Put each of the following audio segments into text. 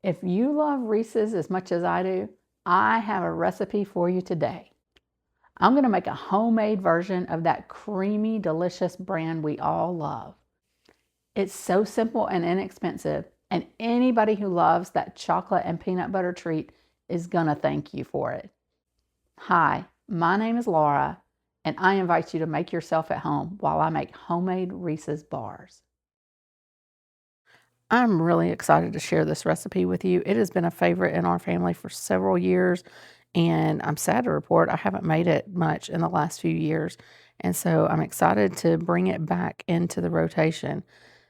If you love Reese's as much as I do, I have a recipe for you today. I'm going to make a homemade version of that creamy, delicious brand we all love. It's so simple and inexpensive, and anybody who loves that chocolate and peanut butter treat is going to thank you for it. Hi, my name is Laura, and I invite you to make yourself at home while I make homemade Reese's bars. I'm really excited to share this recipe with you. It has been a favorite in our family for several years, and I'm sad to report I haven't made it much in the last few years. And so I'm excited to bring it back into the rotation.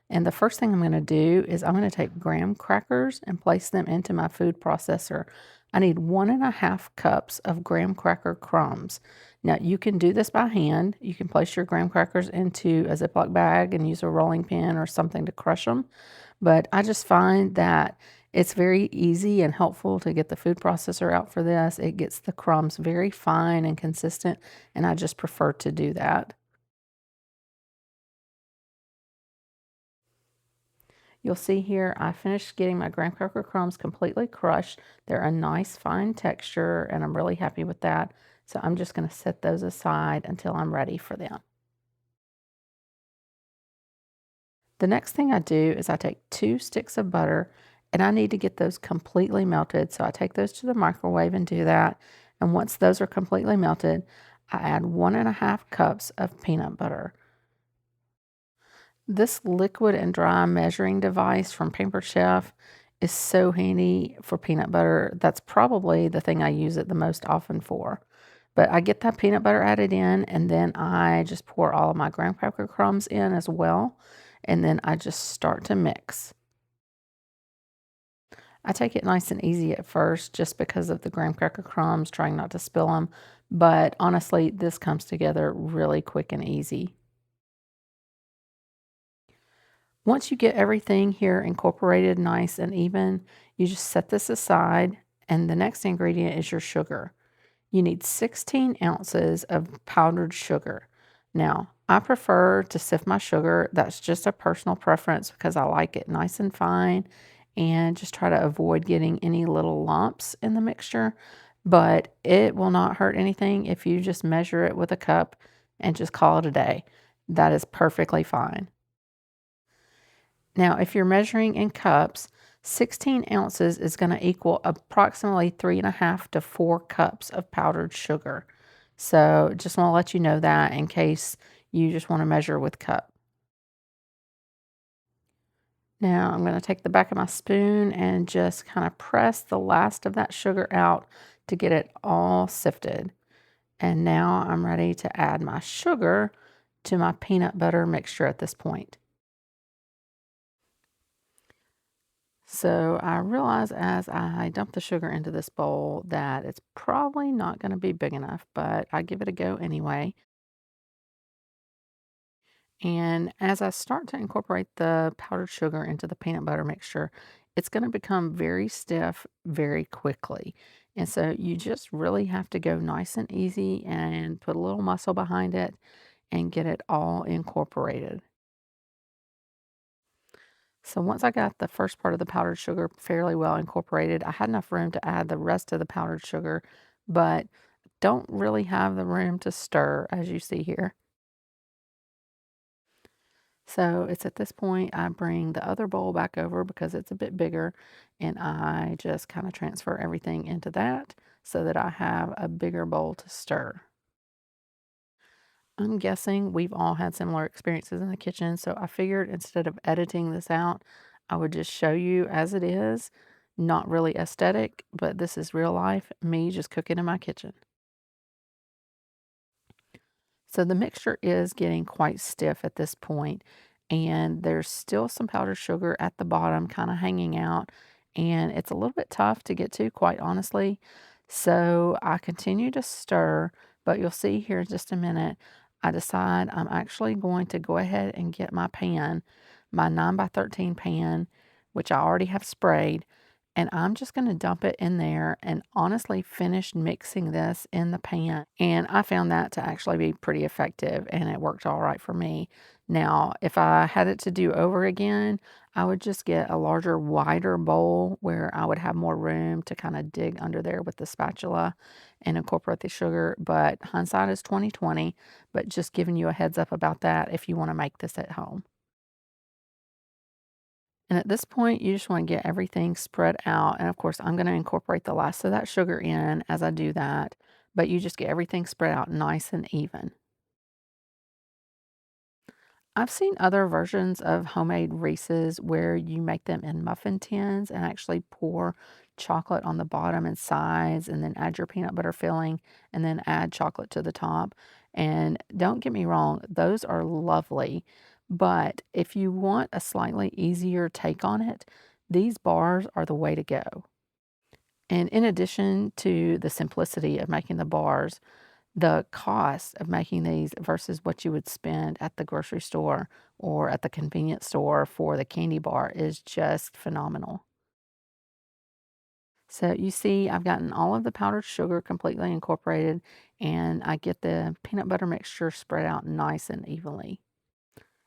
And the first thing I'm going to do is I'm going to take graham crackers and place them into my food processor. I need 1.5 cups of graham cracker crumbs. Now, you can do this by hand. You can place your graham crackers into a Ziploc bag and use a rolling pin or something to crush them. But I just find that it's very easy and helpful to get the food processor out for this. It gets the crumbs very fine and consistent, and I just prefer to do that. You'll see here I finished getting my graham cracker crumbs completely crushed. They're a nice fine texture, and I'm really happy with that. So I'm just going to set those aside until I'm ready for them. The next thing I do is I take 2 sticks of butter, and I need to get those completely melted. So I take those to the microwave and do that. And once those are completely melted, I add 1.5 cups of peanut butter. This liquid and dry measuring device from Paper Chef is so handy for peanut butter. That's probably the thing I use it the most often for. But I get that peanut butter added in, and then I just pour all of my graham cracker crumbs in as well. And then I just start to mix. I take it nice and easy at first just because of the graham cracker crumbs, trying not to spill them. But honestly, this comes together really quick and easy. Once you get everything here incorporated nice and even, you just set this aside, and the next ingredient is your sugar. You need 16 ounces of powdered sugar. Now, I prefer to sift my sugar. That's just a personal preference because I like it nice and fine and just try to avoid getting any little lumps in the mixture. But it will not hurt anything if you just measure it with a cup and just call it a day. That is perfectly fine. Now, if you're measuring in cups, 16 ounces is going to equal approximately 3.5 to 4 cups of powdered sugar. So just want to let you know that in case you just want to measure with cup. Now I'm going to take the back of my spoon and just kind of press the last of that sugar out to get it all sifted. And now I'm ready to add my sugar to my peanut butter mixture at this point. So I realize as I dump the sugar into this bowl that it's probably not going to be big enough, but I give it a go anyway. And as I start to incorporate the powdered sugar into the peanut butter mixture, it's going to become very stiff very quickly. And so you just really have to go nice and easy and put a little muscle behind it and get it all incorporated. So once I got the first part of the powdered sugar fairly well incorporated, I had enough room to add the rest of the powdered sugar, but don't really have the room to stir as you see here. So it's at this point I bring the other bowl back over because it's a bit bigger, and I just kind of transfer everything into that so that I have a bigger bowl to stir. I'm guessing we've all had similar experiences in the kitchen, so I figured instead of editing this out, I would just show you as it is. Not really aesthetic, but this is real life, me just cooking in my kitchen. So the mixture is getting quite stiff at this point, and there's still some powdered sugar at the bottom kind of hanging out, and it's a little bit tough to get to, quite honestly. So I continue to stir, but you'll see here in just a minute, I decide I'm actually going to go ahead and get my pan, my 9 by 13 pan, which I already have sprayed, and I'm just going to dump it in there and honestly finish mixing this in the pan. And I found that to actually be pretty effective, and it worked all right for me. Now, if I had it to do over again, I would just get a larger, wider bowl where I would have more room to kind of dig under there with the spatula and incorporate the sugar. But hindsight is 2020, but just giving you a heads up about that if you want to make this at home. And at this point, you just want to get everything spread out. And of course, I'm going to incorporate the last of that sugar in as I do that, but you just get everything spread out nice and even. I've seen other versions of homemade Reese's where you make them in muffin tins and actually pour chocolate on the bottom and sides, and then add your peanut butter filling, and then add chocolate to the top. And don't get me wrong, those are lovely. But if you want a slightly easier take on it, these bars are the way to go. And in addition to the simplicity of making the bars, the cost of making these versus what you would spend at the grocery store or at the convenience store for the candy bar is just phenomenal. So you see, I've gotten all of the powdered sugar completely incorporated, and I get the peanut butter mixture spread out nice and evenly.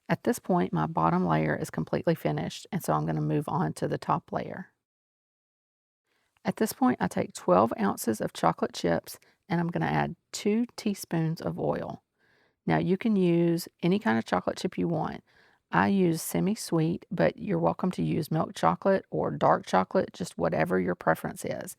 At this point, my bottom layer is completely finished, and so I'm going to move on to the top layer. At this point, I take 12 ounces of chocolate chips, and I'm going to add 2 teaspoons of oil. Now, you can use any kind of chocolate chip you want. I use semi-sweet, but you're welcome to use milk chocolate or dark chocolate, just whatever your preference is.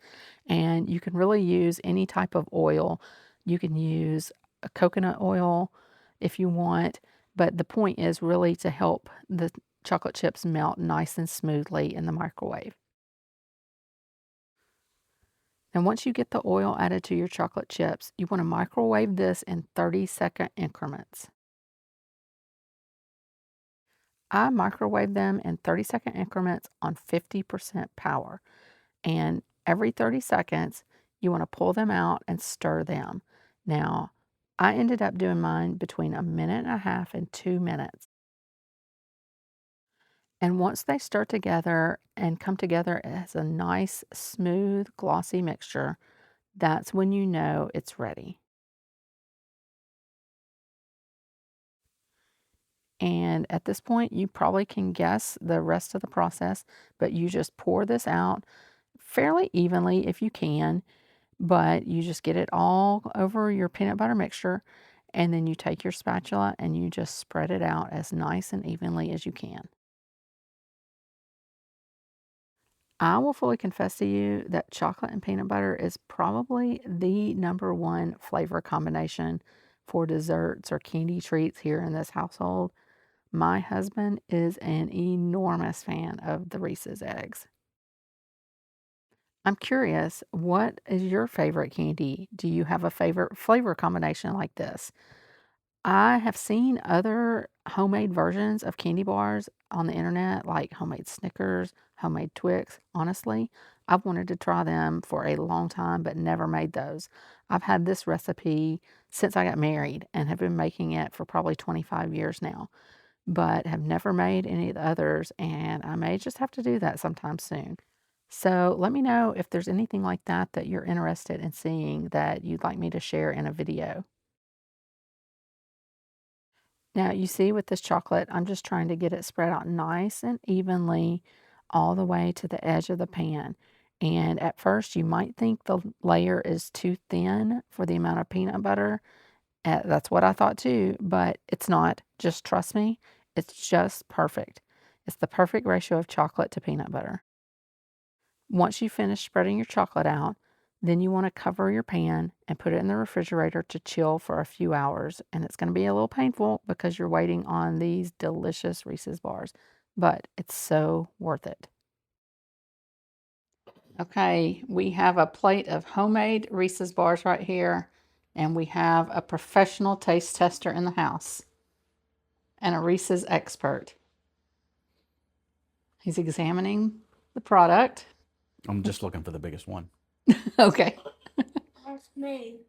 And you can really use any type of oil. You can use a coconut oil if you want, but the point is really to help the chocolate chips melt nice and smoothly in the microwave. And once you get the oil added to your chocolate chips, you want to microwave this in 30-second increments. I microwave them in 30-second increments on 50% power. And every 30 seconds, you want to pull them out and stir them. Now, I ended up doing mine between a minute and a half and 2 minutes. And once they stir together and come together as a nice, smooth, glossy mixture, that's when you know it's ready. And at this point, you probably can guess the rest of the process, but you just pour this out fairly evenly if you can, but you just get it all over your peanut butter mixture, and then you take your spatula and you just spread it out as nice and evenly as you can. I will fully confess to you that chocolate and peanut butter is probably the number one flavor combination for desserts or candy treats here in this household. My husband is an enormous fan of the Reese's eggs. I'm curious, what is your favorite candy? Do you have a favorite flavor combination like this? I have seen other homemade versions of candy bars on the internet, like homemade Snickers, homemade Twix. Honestly, I've wanted to try them for a long time, but never made those. I've had this recipe since I got married and have been making it for probably 25 years now, but have never made any of the others, and I may just have to do that sometime soon. So let me know if there's anything like that that you're interested in seeing that you'd like me to share in a video. Now, you see with this chocolate, I'm just trying to get it spread out nice and evenly all the way to the edge of the pan. And at first, you might think the layer is too thin for the amount of peanut butter. That's what I thought too, but it's not. Just trust me, it's just perfect. It's the perfect ratio of chocolate to peanut butter. Once you finish spreading your chocolate out, then you want to cover your pan and put it in the refrigerator to chill for a few hours. And it's going to be a little painful because you're waiting on these delicious Reese's bars, but it's so worth it. Okay, we have a plate of homemade Reese's bars right here, and we have a professional taste tester in the house and a Reese's expert. He's examining the product. I'm just looking for the biggest one. Okay. That's me.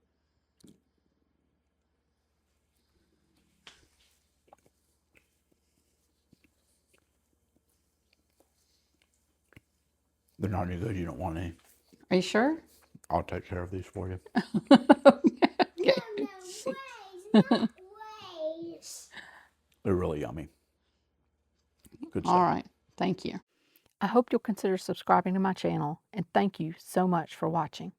They're not any good. You don't want any. Are you sure? I'll take care of these for you. Okay. No, no ways, not ways. They're really yummy. Good All stuff. right. Thank you. I hope you'll consider subscribing to my channel, and thank you so much for watching.